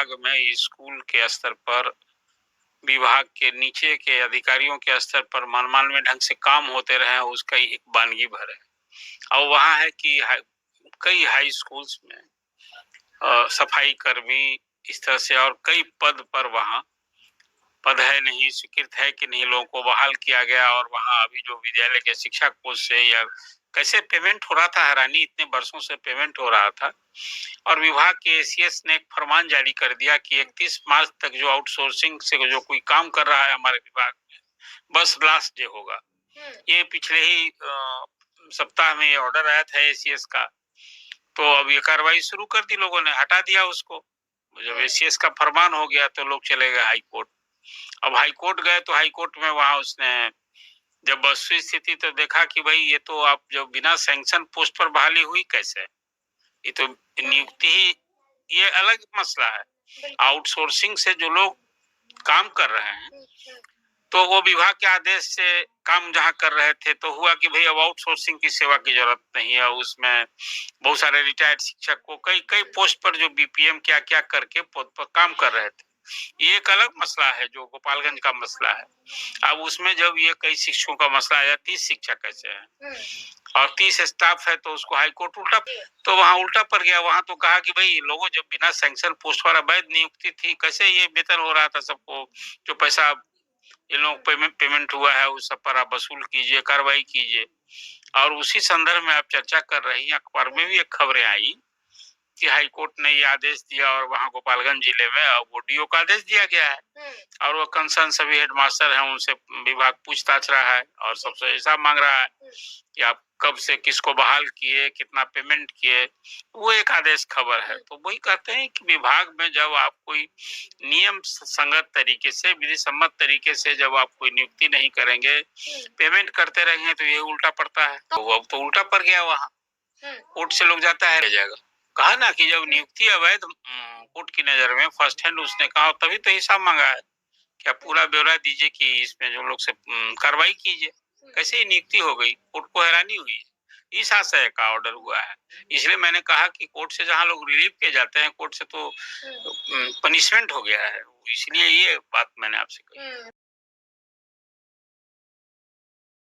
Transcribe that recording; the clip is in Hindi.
विभाग में स्कूल के स्तर पर, विभाग के नीचे के अधिकारियों के स्तर पर मनमाने ढंग से काम होते रहे, उसका एक वानगी भर है। और वहाँ है कि कई हाई स्कूल्स में सफाई कर्मी इस तरह से और कई पद पर वहाँ पद है नहीं, स्वीकृत है कि नहीं, लोगों को बहाल किया गया। और वहाँ अभी जो विद्यालय के शिक्षा कोष से या कैसे पेमेंट हो रहा था, हैरानी, इतने वर्षों से पेमेंट हो रहा था। और विभाग के एसीएस ने एक फरमान जारी कर दिया कि 31 मार्च तक जो आउटसोर्सिंग से जो कोई काम कर रहा है हमारे विभाग में, बस लास्ट डे होगा। ये पिछले ही सप्ताह में ये ऑर्डर आया था एसीएस का, तो अब ये कार्रवाई शुरू कर दी, लोगों ने हटा दिया उसको। जब एसीएस का फरमान हो गया तो लोग चले गए हाई कोर्ट। अब हाई कोर्ट गए तो हाई कोर्ट में वहां उसने जब वस्तु स्थिति तो देखा कि भाई ये तो आप जब बिना सैंक्शन पोस्ट पर बहाली हुई कैसे, ये तो नियुक्ति ही, ये अलग मसला है। आउटसोर्सिंग से जो लोग काम कर रहे हैं तो वो विभाग के आदेश से काम जहाँ कर रहे थे, तो हुआ कि भाई अब आउटसोर्सिंग की सेवा की जरूरत नहीं है। उसमें बहुत सारे रिटायर्ड शिक्षक को कई कई पोस्ट पर जो बीपीएम क्या क्या करके पद पर काम कर रहे थे, ये एक अलग मसला है जो गोपालगंज का मसला है। अब उसमें जब ये कई शिक्षकों का मसला आया, 30 शिक्षक कैसे हैं और 30 स्टाफ है, तो उसको हाईकोर्ट उल्टा, तो वहाँ उल्टा पड़ गया। वहां तो कहा कि भाई लोगों जब बिना सैंक्शन पोस्ट पर अवैध नियुक्ति थी, कैसे ये वेतन हो रहा था सबको, जो पैसा इन लोग पेमेंट हुआ है उस सब पर आप वसूल कीजिए, कार्रवाई कीजिए। और उसी संदर्भ में आप चर्चा कर रही हैं, अखबार में भी एक खबरें आई कि हाई कोर्ट ने ये आदेश दिया और वहां गोपालगंज जिले में वो डीओ का आदेश दिया गया है और वो कंसर्न सभी हेडमास्टर हैं, उनसे विभाग पूछताछ रहा है और सबसे हिसाब मांग रहा है कि आप कब से किसको बहाल किए, कितना पेमेंट किए, वो एक आदेश खबर है। तो वही कहते हैं कि विभाग में जब आप कोई नियम संगत तरीके से, विधि सम्मत तरीके से जब आप कोई नियुक्ति नहीं करेंगे, पेमेंट करते रहेंगे, तो ये उल्टा पड़ता है। तो अब तो उल्टा पड़ गया, वहाँ कोर्ट से लोग जाता है जाएगा। कहा ना कि जब नियुक्ति अवैध कोर्ट की नजर में फर्स्ट हैंड उसने कहा, तभी तो हिसाब मांगा है। क्या पूरा ब्यौरा दीजिए कि इसमें जो लोग से कार्रवाई कीजिए, कैसे ही नियुक्ति हो गई, कोर्ट को हैरानी हुई। इस आशय का ऑर्डर हुआ है। इसलिए मैंने कहा कि कोर्ट से जहां लोग रिलीव किए जाते हैं, कोर्ट से तो पनिशमेंट हो गया है, इसलिए ये बात मैंने आपसे कही।